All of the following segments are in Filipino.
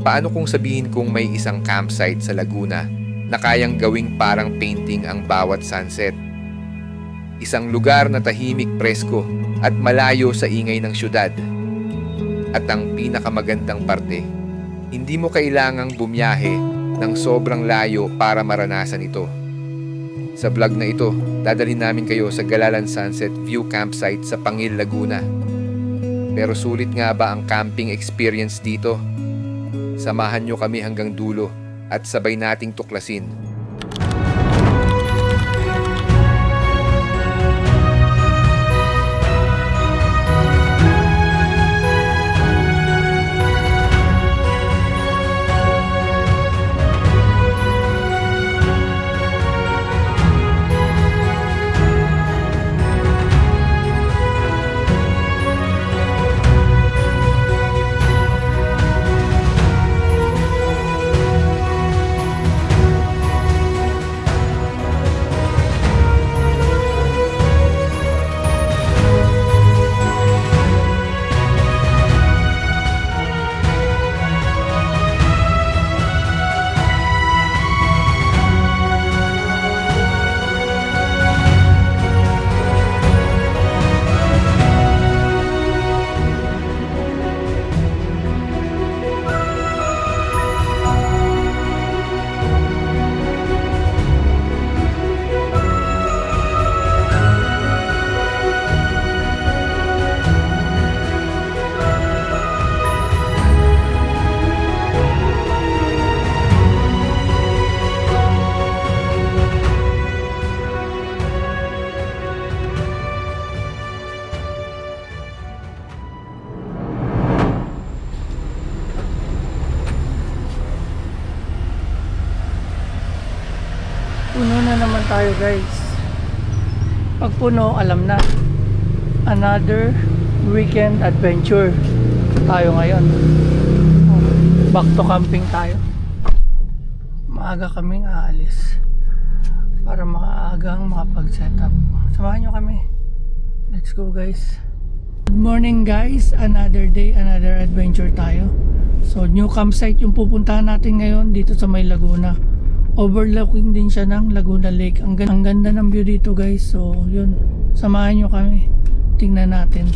Paano kung sabihin kong may isang campsite sa Laguna na kayang gawing parang painting ang bawat sunset? Isang lugar na tahimik, presko at malayo sa ingay ng syudad. At ang pinakamagandang parte, hindi mo kailangang bumiyahe ng sobrang layo para maranasan ito. Sa vlog na ito, dadalhin namin kayo sa Galalan Sunset View Campsite sa Pangil, Laguna. Pero sulit nga ba ang camping experience dito? Samahan nyo kami hanggang dulo at sabay nating tuklasin. Puno na naman tayo guys. Pag puno, alam na. Another weekend adventure tayo ngayon. Back to camping tayo. Maaga kaming aalis para makaagang makapag-set up. Samahan nyo kami. Let's go guys. Good morning guys. Another day, another adventure tayo. So new campsite yung pupuntahan natin ngayon dito sa may Laguna. Overlooking din siya ng Laguna Lake. Ang ganda ng view dito guys. So yun, samahan nyo kami. Tingnan natin.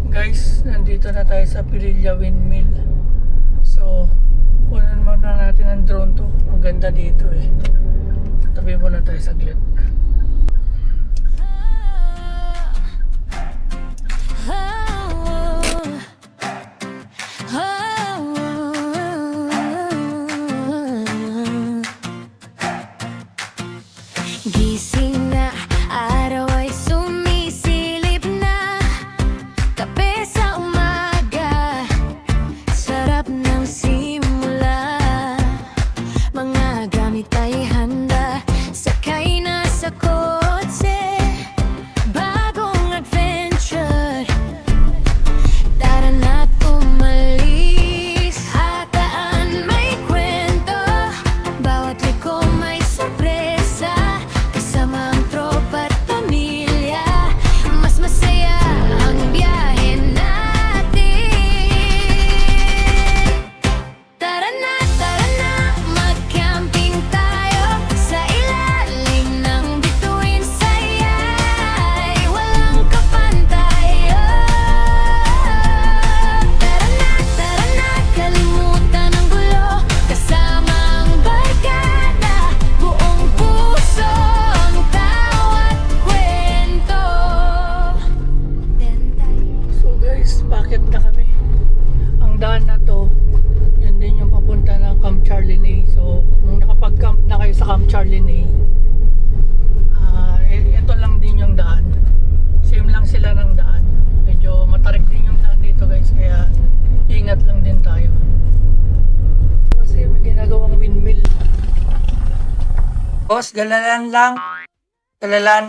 Guys, nandito na tayo sa Pililla Windmill. So kunan muna natin ang drone to. Ang ganda dito eh. Tabi muna tayo saglit. Gising na, araw ay sumisilip na. Kape sa umaga, sarap ng simula. Mga gamit ay handa, sakay na sa kotse. Bagong adventure, tara na't umalis. Hataan may kwento, bawat liko may sorpresa. Kasama ang tropa at pamilya, mas masaya ang biyahe natin. Tara na, mag-camping tayo sa ilalim ng bituin. Saya'y walang kapantayo. Tara na, kalimutan ang gulo. Kasama ang barkada, buong puso ang tawat kwento. So guys, bakit na kami? Ang daan na to, yun din yung papunta ng Camp Charlinay. So nung nakapag-camp na kayo sa Camp Charlinay, ito lang din yung daan. Same lang sila ng daan. Medyo matarik din yung daan dito guys, kaya ingat lang din tayo. Kasi may ginagawang windmill. Boss, galalan lang. Galalan.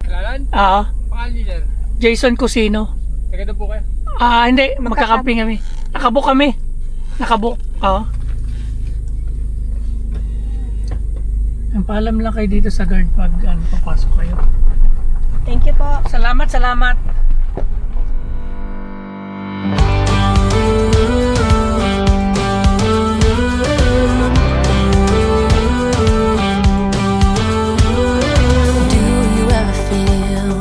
Kailangan? Oo. Pangalan niyo, sir? Jason Cusino. Taga doon po kayo? Hindi. Magkakamping kami. Nakabook kami. Nakabook. Oo. Ang paalam lang kayo dito sa guard pag papasok kayo. Thank you po. Salamat, salamat. Do you ever feel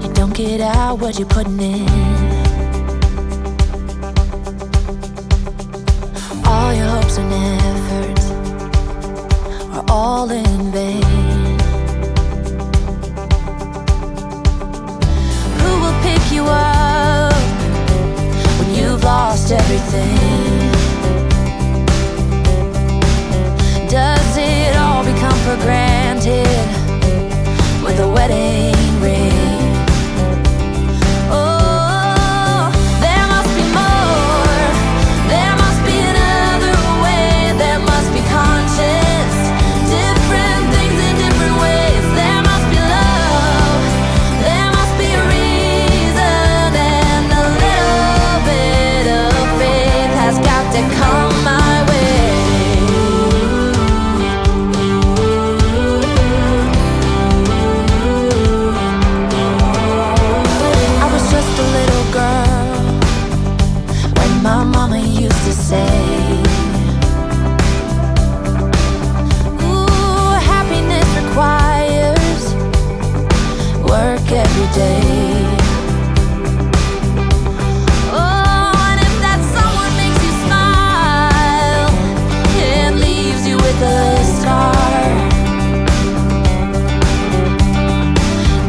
you don't get out what you're putting in? All your hopes and efforts are all in vain. Who will pick you up when you've lost everything? Does it all become for granted with a wedding ring? Oh, there must be more. There must be another way. There must be conscious, different things in different ways. There must be love. There must be a reason, and a little bit of faith has got to come my way. I was just a little girl when my mama used to say, ooh, happiness requires work every day. Oh, and if that someone makes you smile, it leaves you with a scar.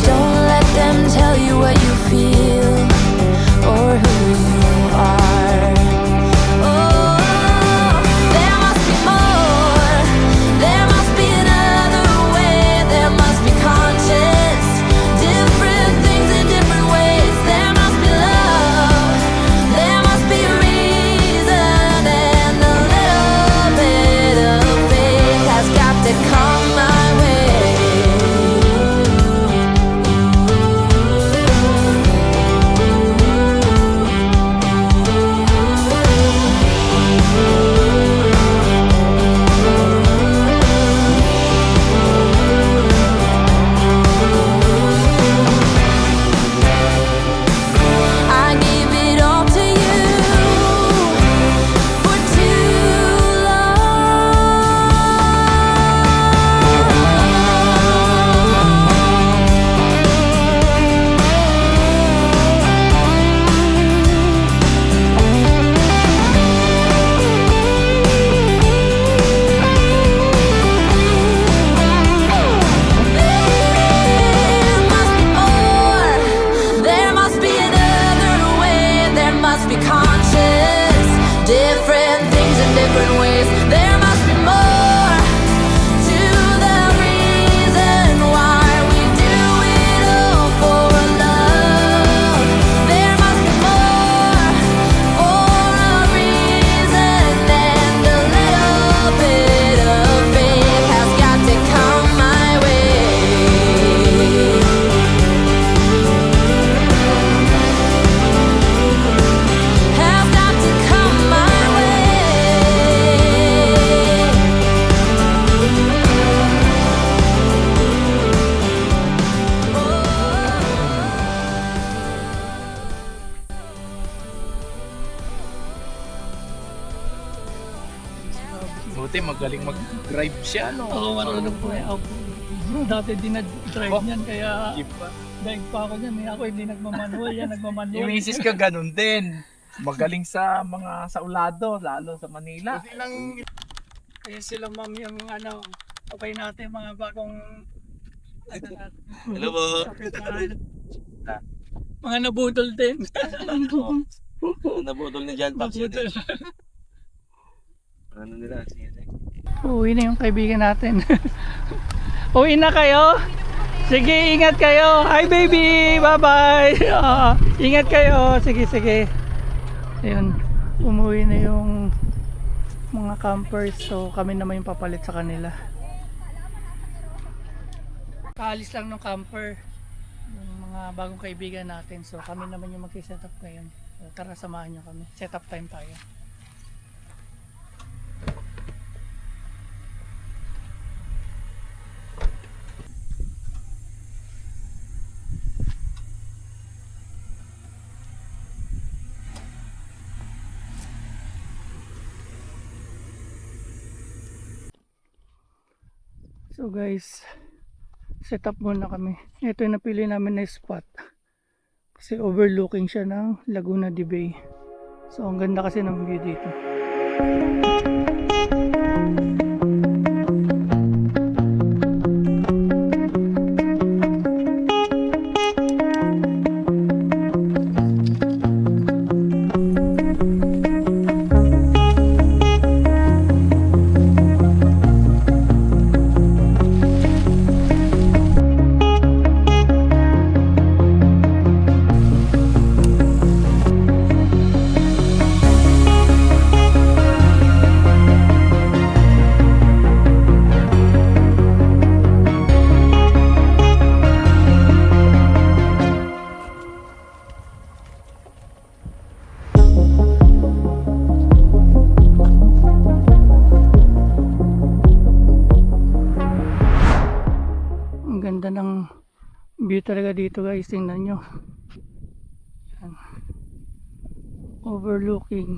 Don't let them tell you what you feel or who you are. Oh, there must be more. There must be another way. There must be conscious, different things in different ways. There must be love. There must be a reason, and a little bit of faith has got to come my way. I gave it all to you for too There must be more. There must be another way. There must be conscious, different things in different ways. There must be more to the reason why we do it all for love. There must be more for a reason, and a little bit of faith has got to come my way. Has got to come my Buti magaling mag-drive siya, no? Oo, marunong po eh. Ako, dati din na-drive Oh. niyan, kaya Jeep pa. daig pa ako niyan. Ako hindi nagmamanual, yan nagmamanual. Yung misis ka ganun din. Magaling sa mga saulado, lalo sa Manila. Kaya sila ma'am yung okay natin mga bagong Hello po. mga nabudol din. Nabudol na dyan, Paps. Nabudol. Ano nila? Uwi na yung kaibigan natin. Uwi na kayo? Sige, ingat kayo. Hi baby, bye-bye. Ingat kayo. Sige, sige. Ayun, umuwi na yung mga campers. So kami naman yung papalit sa kanila. Kaalis lang ng camper yung mga bagong kaibigan natin. So kami naman yung mag-set up ngayon. So, tara, samahan nyo kami. Set up time tayo. So guys, set up muna kami. Ito yung napili namin na spot. Kasi overlooking siya ng Laguna de Bay. So ang ganda kasi ng view dito. Ang ganda ng view talaga dito guys, tingnan nyo. Yan. Overlooking,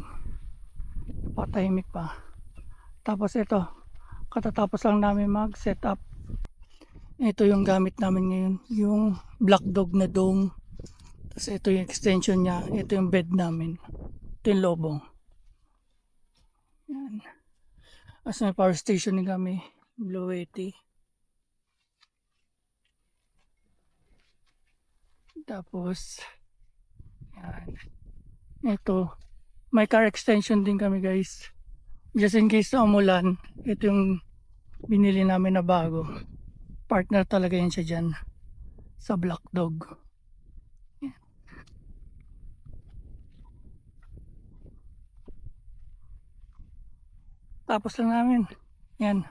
patahimik pa. Tapos ito, katatapos lang namin mag set up. Ito yung gamit namin ngayon, yung Black Dog na dome. Tapos ito yung extension nya, ito yung bed namin, ito yung lobong. Yan. As may power station din kami, Blue 80. Tapos yan, ito may car extension din kami guys, just in case na umulan. Ito yung binili namin na bago, partner talaga yan siya dyan sa Black Dog. Yan. Tapos lang namin yan,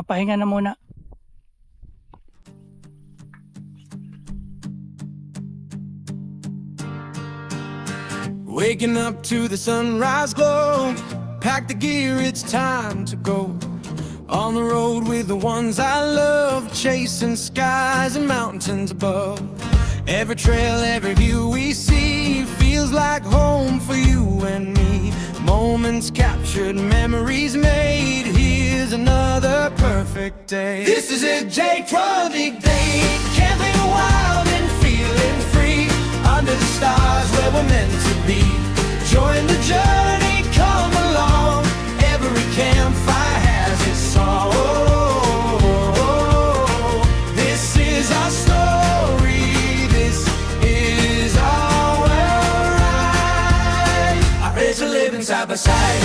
pahinga na muna. Waking up to the sunrise glow, pack the gear, it's time to go. On the road with the ones I love, chasing skies and mountains above. Every trail, every view we see feels like home for you and me. Moments captured, memories made, here's another perfect day. This is it, Jake, a big day. Camping wild and feeling free, under the stars where we're meant to be. Join the journey, come along. Every campfire has its song. This is our story, this is our ride. Our days are living side by side.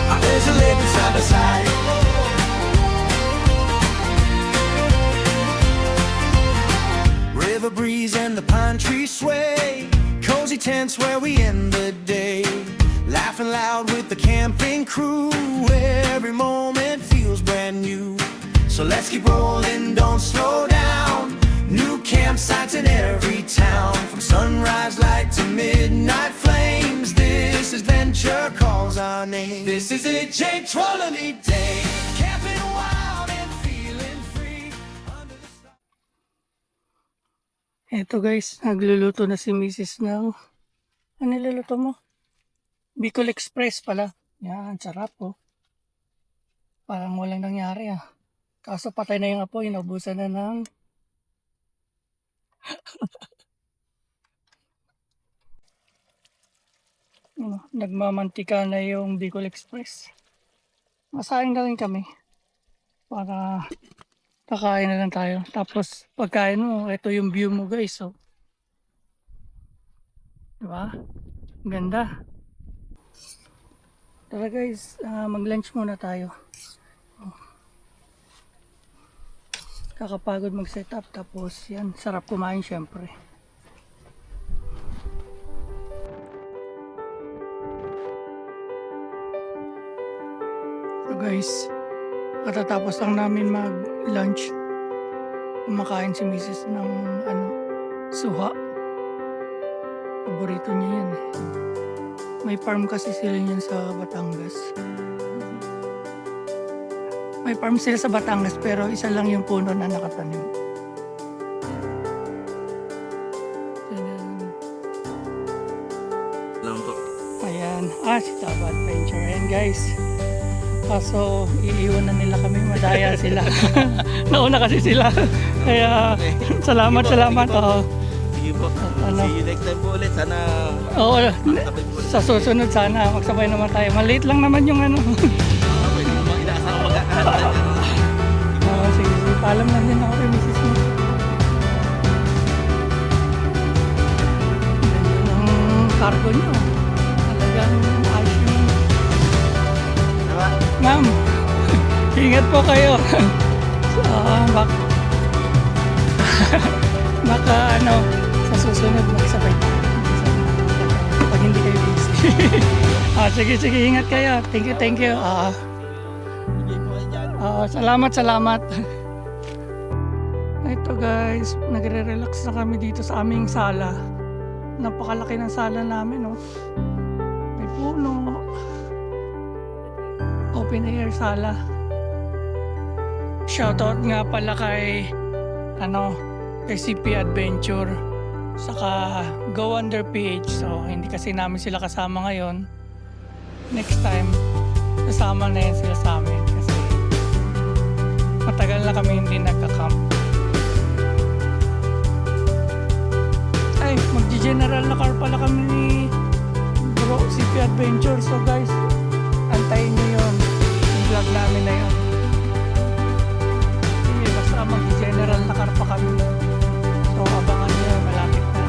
Our days are living side by side. River breeze and the pine trees sway, cozy tents where we end the day, laughing loud with the camping crew. Every moment feels brand new, so let's keep rolling, don't slow down. New campsites in every town, from sunrise light to midnight flames. This adventure calls our name. This is it, Jake Trollomy Day. Camping wild and feeling free under the stars. Eto guys, nagluluto na si Mrs. ng, ano niluluto mo? Bicol Express pala. Yan, sarap oh. Parang walang nangyari ah. Kaso patay na yung apoy, naubusan na ng nagmamantika na yung Bicol Express. Masahin na rin kami para kakain na lang tayo. Tapos pagkain mo, ito yung view mo guys. So, diba? Ganda. Tara guys, mag-lunch muna tayo. Kakapagod mag-set up, tapos yan, sarap kumain syempre. So guys, katatapos lang namin mag-lunch. Kumakain si Mrs. ng suha. Paborito niya yan eh. May farm kasi sila yan sa Batangas. May farm sila sa Batangas pero isa lang yung puno na nakatanim. Ayan. si Taba Adventure. Ayan guys. Kaso iiwan na nila kami, madaya sila. Nauna kasi sila. Kaya salamat. Oo. Sige po. Ano? See you next time po ulit. Sana Oo, makasabay po ulit. sa susunod sana magsabay naman tayo. Maliit lang naman yung ano. Pwede mo mga inaasama magkakaroon. Sige, paalam lang din ako kay Mrs. mo. Ganda ng cargo nyo. Talagang ayos yung... Ma'am, ingat po kayo. Baka ano, sa susunod magsabay tayo. Pag hindi kayo busy. Sige, ingat kayo. Thank you. Salamat. Ito guys, nagre-relax na kami dito sa aming sala. Napakalaki ng sala namin, oh. May puno. Open air sala. Shoutout nga pala kay kay CP Adventure saka Go Under PH. So hindi kasi namin sila kasama ngayon. Next time kasama na yan sila sa amin kasi matagal na kami hindi nagka-camp. Ay, magji-general na car pala kami ni Bro CP Adventure. So guys, antayin nyo yun. Yung vlog namin na yun. Sige, basta mag-general na car pa kami. So abangan nyo, malapit na.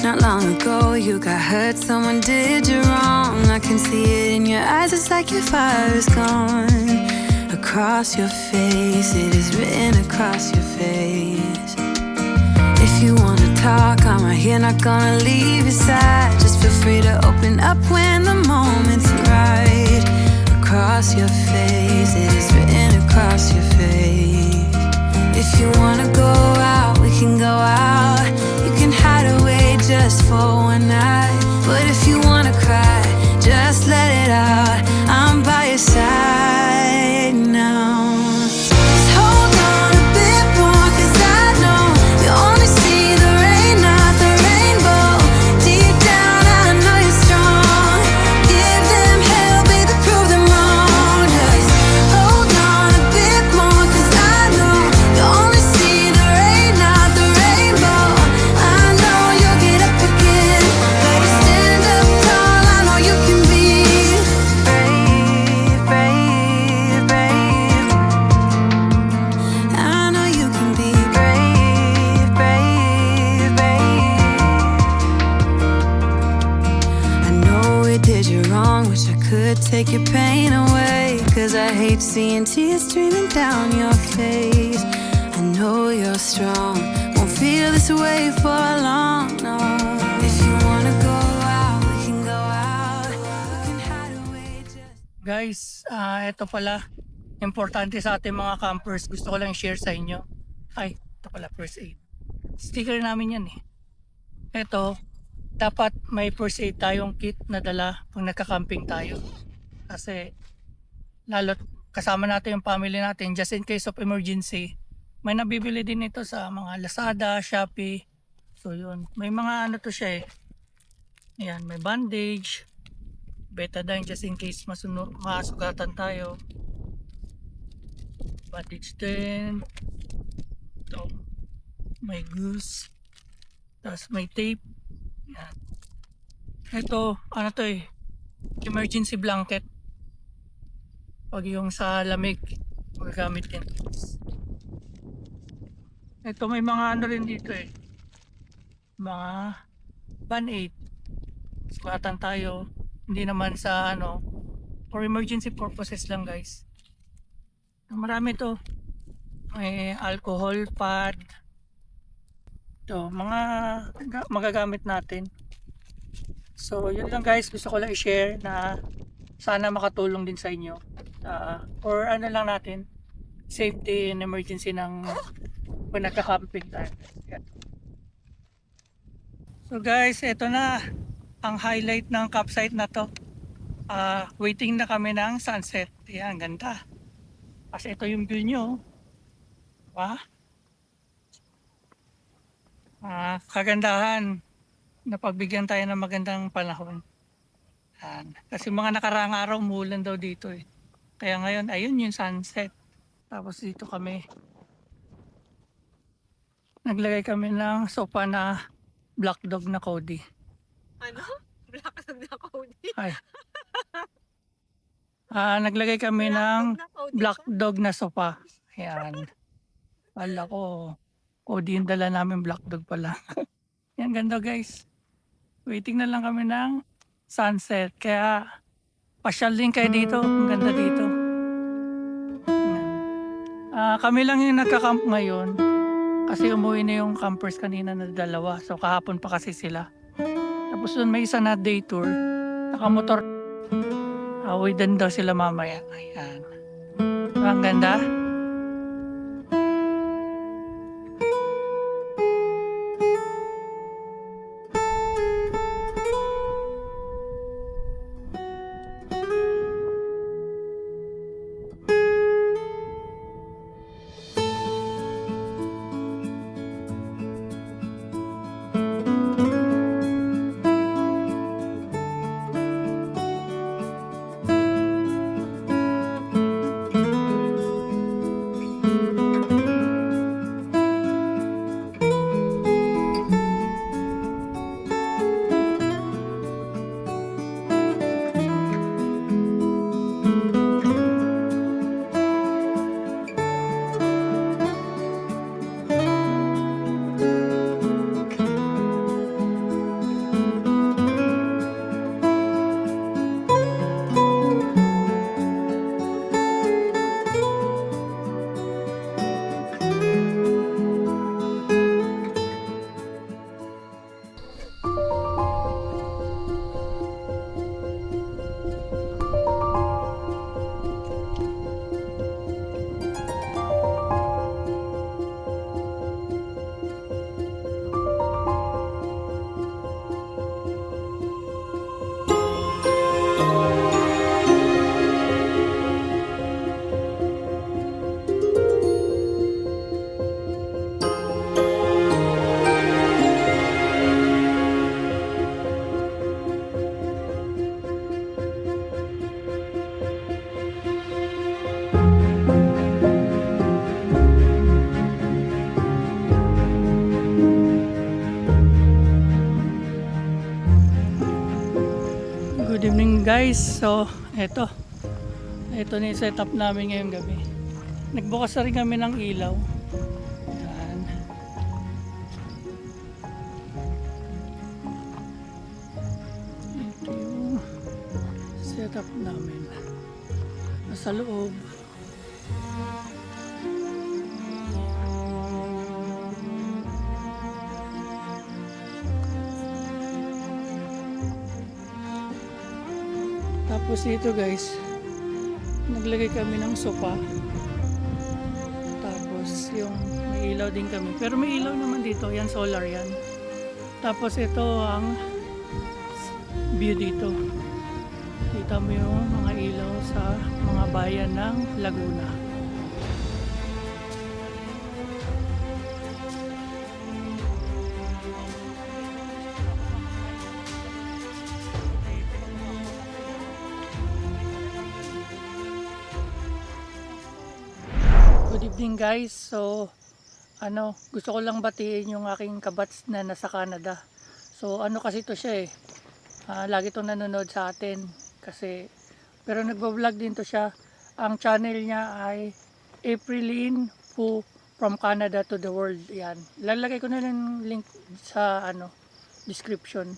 Not long ago, you got hurt, someone did you wrong. I can see it in your eyes, it's like your fire is gone. Across your face, it is written across your face. If you wanna talk, I'm right here, not gonna leave your side. Just feel free to open up when the moment's right. Across your face, it is written across your face. If you wanna go out, we can go out. You can hide away just for one night. But if you wanna cry, just let it out. I'm by your side now. Just hold on a bit more, 'cause I know you only see the rain, not the rainbow. Deep down, I know you're strong. Give them hell, baby, prove them wrong. Just hold on a bit more, 'cause I know you only see the rain, not the rainbow. I know you'll get up again. Better stand up tall, I know you can be brave, brave, brave. I know you can be brave, brave, brave. I know we did you wrong, wish I could take your pain away. 'Cause I hate seeing tears streaming down your face. I know you're strong, won't feel this way for long, no. If you wanna go out, we can go out. We can hide away just... Guys, ito pala. Importante sa ating mga campers. Gusto ko lang share sa inyo. Ay, ito pala first aid. Sticker namin yan eh. Ito, dapat may first aid tayong kit na dala pag nagka-camping tayo. Kasi lalo't kasama natin yung family natin, just in case of emergency. May nabibili din ito sa mga Lazada, Shopee. So yun, may mga ano to siya eh. Ayan, may bandage, betadine just in case masugatan tayo. Bandage din. Ito, may goose. Tapos may tape. Ayan. Ito, ano to eh, emergency blanket. Pag yung sa lamig, magagamit din. Ito may mga ano rin dito eh. Mga band-aid. Sugatan tayo. Hindi naman sa ano, for emergency purposes lang guys. Marami to. May alcohol pad. Ito, mga magagamit natin. So yun lang guys, gusto ko lang i-share na sana makatulong din sa inyo. Or ano lang natin, safety and emergency ng pag nagka-camping tayo. So guys, ito na ang highlight ng campsite na to. Waiting na kami ng sunset. Yan, ganda. Kasi ito yung view nyo. Diba? Kagandahan na pagbigyan tayo ng magandang panahon. Yan. Kasi mga nakaraang araw umulan daw dito eh. Kaya ngayon, ayun yung sunset. Tapos dito kami. Naglagay kami ng sofa na black dog na Cody. Ano? Black na Cody. Ay. Naglagay kami ng black dog na sofa. Ayan. Wala ko. Cody yung dala namin, black dog pala. Yan, ganda guys. Waiting na lang kami ng sunset. Kaya pasyal din kayo dito. Ang ganda dito. Yan. Kami lang yung nagka-camp ngayon. Kasi umuwi na yung campers kanina na dalawa. So kahapon pa kasi sila. Tapos doon may isa na day tour. Nakamotor. Uwi din daw sila mamaya. Ayan. Ang ganda. Good evening guys. So, ito na yung setup namin ngayong gabi. Nagbukas na rin kami ng ilaw. Yan. Ito yung setup namin. Nasa loob. Tapos dito guys, naglagay kami ng sofa. Tapos yung may ilaw din kami. Pero may ilaw naman dito, yan solar yan. Tapos ito ang view dito. Kita mo yung mga ilaw sa mga bayan ng Laguna. Good evening guys. So gusto ko lang batiin yung aking kabats na nasa Canada. So kasi to siya lagi to nanonood sa atin kasi pero nagbo-vlog din to siya. Ang channel niya ay Aprilin Fu from Canada to the world. Yan. Lalagay ko na lang link sa description.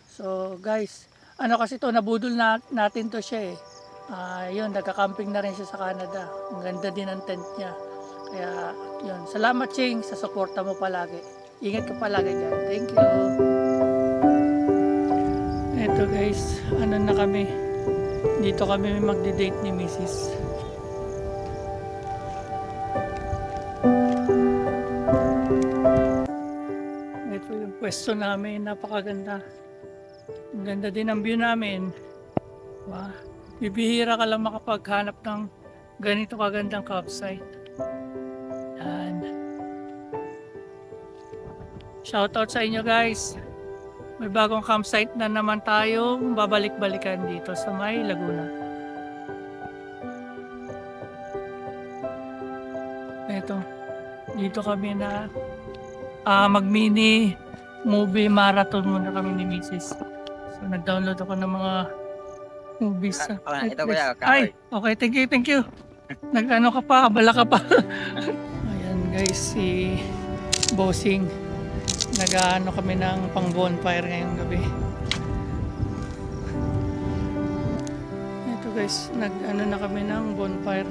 So guys, kasi to nabudol natin to siya yun, nagka-camping na rin siya sa Canada. Ang ganda din ang tent niya. Kaya, yun. Salamat, Ching, sa suporta mo palagi. Ingat ka palagi dyan. Thank you. Eto guys, na kami. Dito kami magde-date ni Mrs. Ito yung pwesto namin, napakaganda. Ang ganda din ang view namin. Wow. Bibihira ka lang makapaghanap ng ganito kagandang campsite. Yan. Shoutout sa inyo guys. May bagong campsite na naman tayong babalik-balikan dito sa May Laguna. Ito. Dito kami na mag-mini movie marathon muna kami ni Mrs. So nag-download ako ng mga movies sa Ito kuya, Ay, okay, thank you. Nag-ano ka pa, abala ka pa. Ayan guys, si Bossing. Nag-ano kami ng pang bonfire ngayong gabi. Ito guys, nag-ano na kami ng bonfire.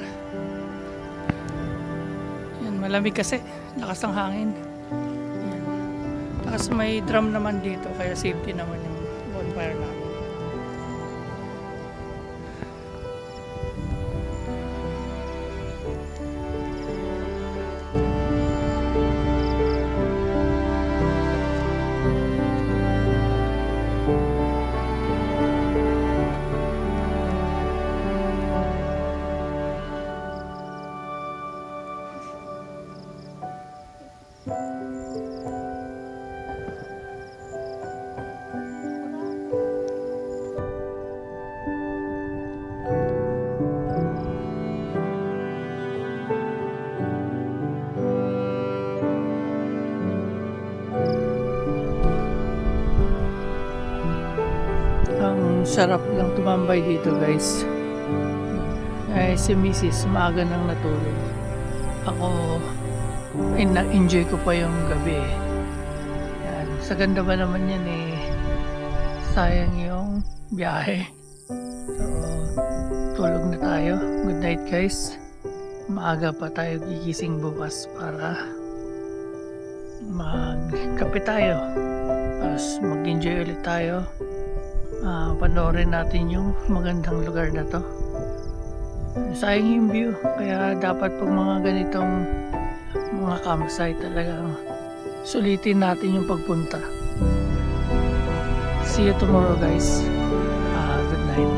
Yan, malamig kasi, lakas ng hangin. Yan. Tapos may drum naman dito, kaya safety naman yung bonfire namin. Ang sarap lang tumambay dito guys. Ay, si Mrs. maaga nang natulog. Ako, na-enjoy ko pa yung gabi. Yan. Sa ganda ba naman yan eh. Sayang yung biyahe. So, tulog na tayo. Good night guys. Maaga pa tayo gigising bukas para magkape tayo. Tapos mag-enjoy ulit tayo. Panoorin natin yung magandang lugar na to. Sayang yung view, kaya dapat pag mga ganitong mga campsite talagang sulitin natin yung pagpunta. See you tomorrow guys. Good night.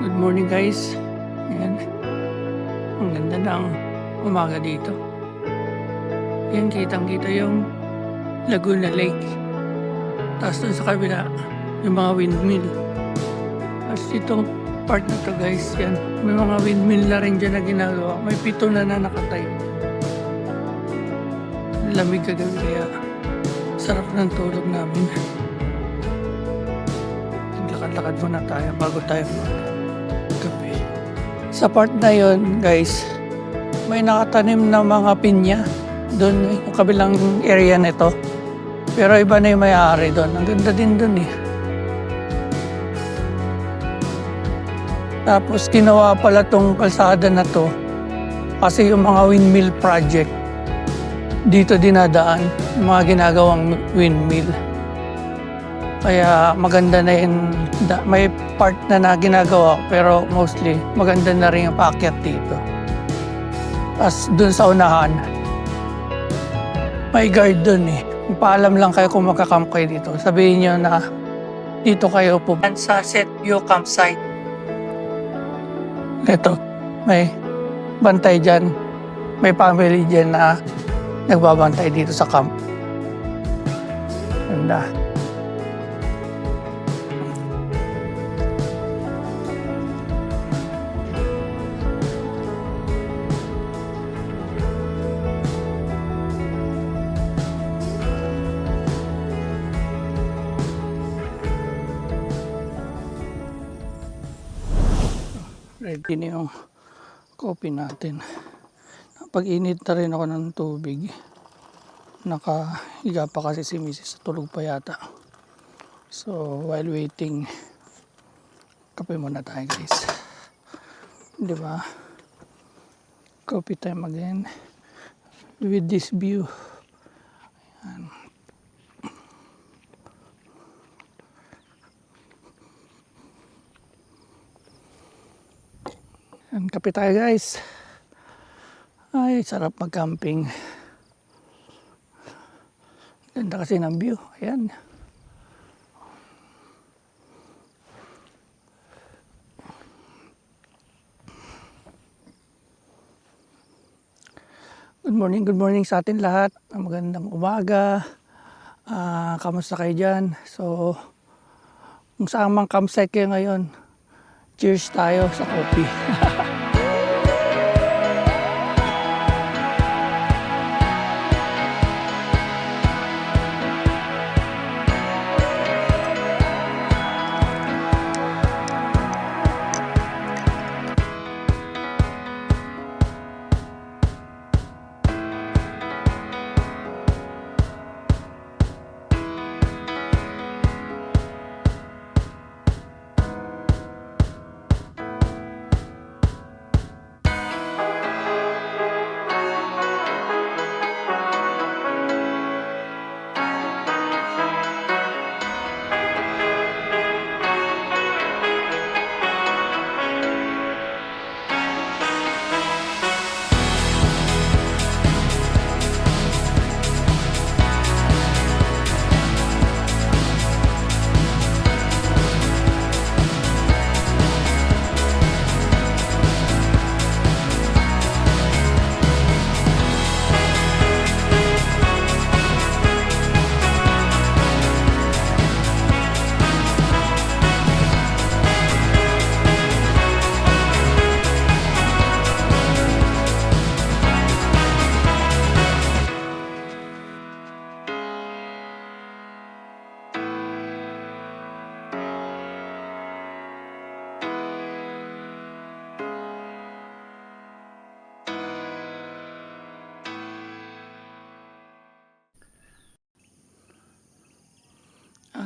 Good morning guys. Ayan. Ang ganda ng umaga dito. Ayan, kitang-kita yung Laguna Lake. Tapos dun sa kabila, yung mga windmill. Tapos itong part na to guys, yan. May mga windmill na rin dyan na ginagawa. May 7 na nakatayo. Lamig kagabi kaya sarap ng tulog namin. Lakad-lakad muna tayo bago tayo magkape. Sa part na yon guys, may nakatanim na mga pinya doon yung kabilang area nito. Pero iba na yung may-ari doon. Ang ganda din doon eh. Tapos ginawa pala tong kalsada na to kasi yung mga windmill project dito dinadaan. yung mga ginagawang windmill. Kaya maganda na yun, may part na ginagawa pero mostly maganda na rin yung paakyat dito. Tapos dun sa unahan, may guard dun eh. Paalam lang kayo kung magka-camp kayo dito. Sabihin nyo na dito kayo po. Sunset View Campsite. Ito, may bantay dyan. May family dyan na nagbabantay dito sa camp. Ganda. Ready na yung coffee natin. Pag-init na rin ako ng tubig. Nakahiga pa kasi si Mrs. Tulog pa yata. So while waiting, kape muna tayo guys. Di ba? Coffee time again. With this view. Ayan. Ayan, kape tayo guys. Ay, sarap mag-camping. Ganda kasi ng view. Ayan. Good morning sa atin lahat. Magandang umaga. Kamusta kayo dyan? So, kung saan mang campsite kayo ngayon, cheers tayo sa coffee.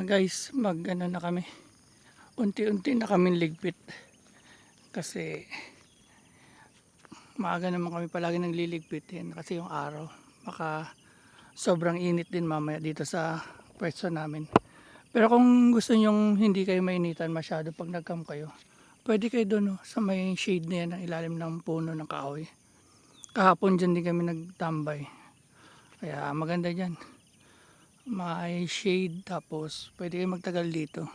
Guys, mag-ano na kami. Unti-unti na kami ligpit. Kasi maaga naman kami palagi nagliligpit yan. Kasi yung araw, baka sobrang init din mamaya dito sa pwesto namin. Pero kung gusto nyong hindi kayo mainitan masyado pag nag-camp kayo, pwede kayo doon sa may shade na yan, ang ilalim ng puno ng kahoy. Kahapon dyan din kami nagtambay. Kaya maganda dyan. May shade, tapos pwede kayo magtagal dito.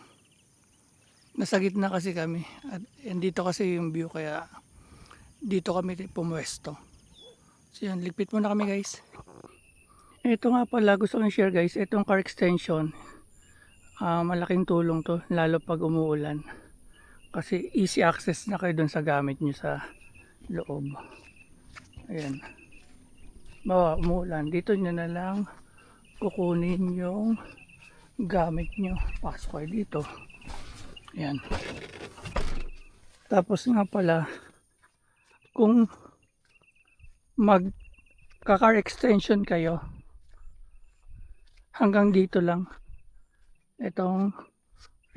Nasa gitna kasi kami at dito kasi yung view, kaya dito kami pumwesto. So yun, ligpit muna kami guys. Ito nga pala, gusto kong share guys, itong car extension, malaking tulong to lalo pag umuulan, kasi easy access na kayo dun sa gamit nyo sa loob. Ayan, bawa umuulan, dito nyo na lang kukunin yung gamit nyo, pasok kayo dito. Ayan. Tapos nga pala, kung magka-car extension kayo, hanggang dito lang itong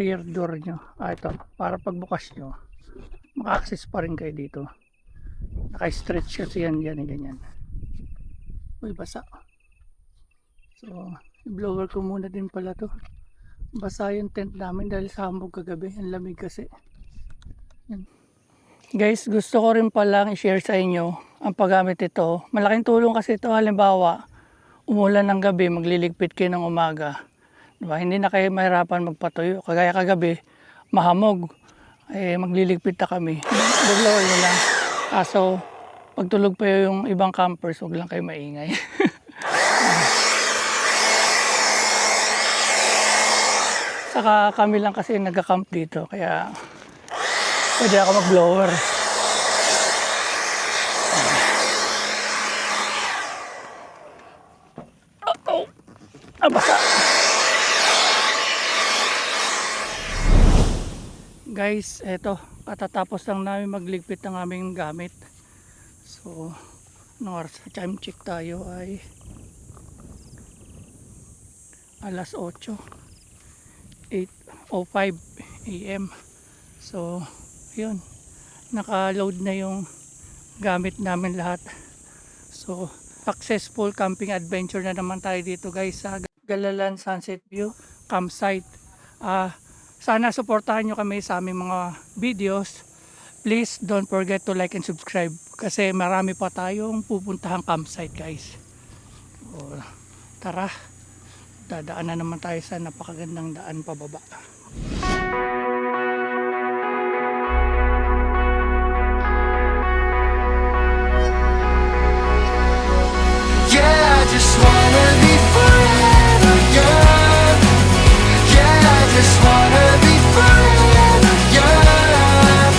rear door nyo. Ito, para pagbukas nyo, maka-access pa rin kayo dito. Naka-stretch kasi yan, ganyan. Uy, basa. So, i-blower ko muna din pala to. Basa yung tent namin dahil sa hamog kagabi. Ang lamig kasi. Yan. Guys, gusto ko rin palang i-share sa inyo ang paggamit ito. Malaking tulong kasi ito. Halimbawa, umulan ng gabi, magliligpit kayo ng umaga. Diba? Hindi na kayo mahirapan magpatuyo. Kagaya kagabi, mahamog. Magliligpit na kami. Blower nyo lang. Kaso, pagtulog pa yung ibang campers, huwag lang kayo maingay. Saka kami lang kasi nagka-camp dito, kaya pwede ako mag-blower. Oh, basa. Guys, eto, katatapos lang namin magligpit ng aming gamit. So, anong oras? Time check tayo ay alas 8. 8:05 AM. So, yun. Naka-load na yung gamit namin lahat. So, successful camping adventure na naman tayo dito guys sa Galalan Sunset View campsite. Sana supportahan nyo kami sa aming mga videos. Please don't forget to like and subscribe kasi marami pa tayong pupuntahang campsite guys. So, tara. Dadaan na naman tayo sa napakagandang daan pababa. Yeah, I just wanna be forever young. Yeah, I just wanna be forever young.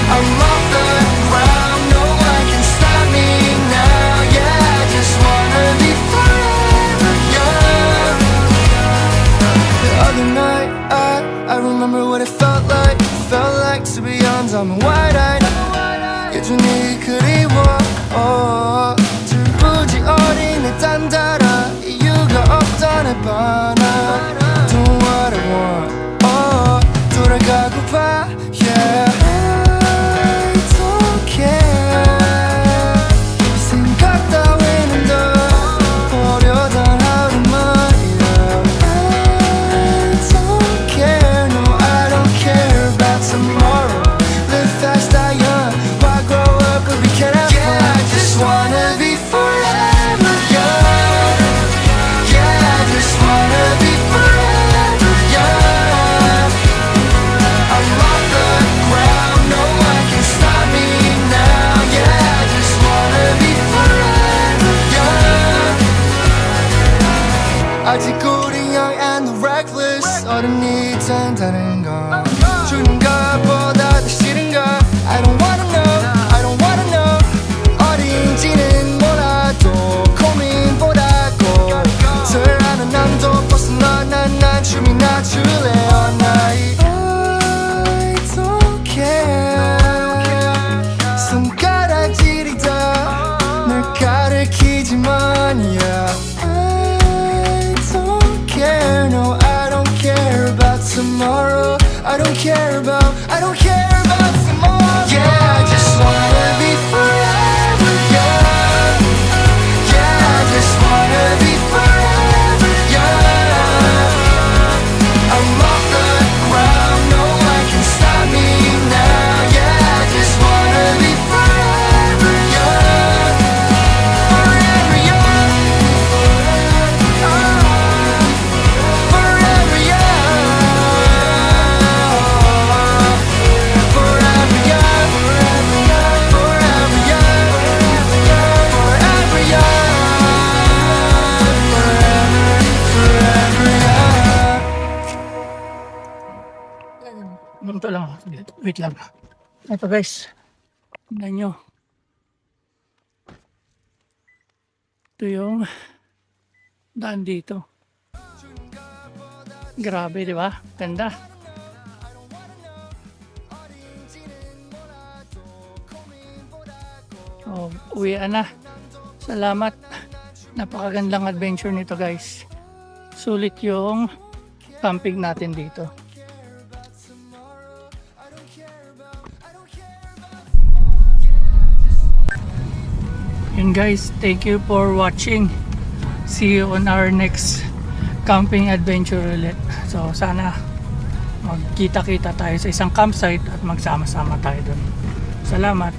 I'm off the ground, no one can stop me now. Yeah, I just wanna be forever young. The other night, I remember what it felt like. Felt like to be young, I'm wide-eyed. 여전히 그리워. 들부지 어린 내 딴따라 이유가 없던 해봐나. Do what I want. 돌아가고파. Yeah. I don't care. 생각 따위는 더 버려던 하루 말이야. I don't care. No, I don't care about tomorrow. Live fast, die young. Why grow up if we can't have fun? Yeah, I just wanna be forever young. Yeah, I just wanna be forever young. I'm off the ground, no one can stop me now. Yeah, I just wanna be forever young. 아직 우리 young and reckless. 어른이 된다는 건 주는 것보다 더 싫은 걸. I don't wanna know, I don't wanna know. 어린지는 몰라도 고민보다고 설하는 남도 벗어나 난 춤이나 출래 all night. I don't care. 손가락질이 다널 가리키지만 yeah. I don't care, no I don't care about tomorrow. I don't care about tomorrow. Yeah, I just wanna be forever young. Yeah, I just wanna be forever young. I'm off the ground, no one can stop me now. Yeah, I just wanna be forever young. Forever young. Forever young. Forever young. Forever young. Forever young. Forever young. Ganito lang. Wait lang. Ito guys. Tignan nyo. Ito yung daan dito. Grabe, di ba? Ganda. Oh, uwian na. Salamat. Napakagandang adventure nito guys. Sulit yung camping natin dito. Yun guys, thank you for watching. See you on our next camping adventure ulit. So sana magkita-kita tayo sa isang campsite at magsama-sama tayo doon. Salamat.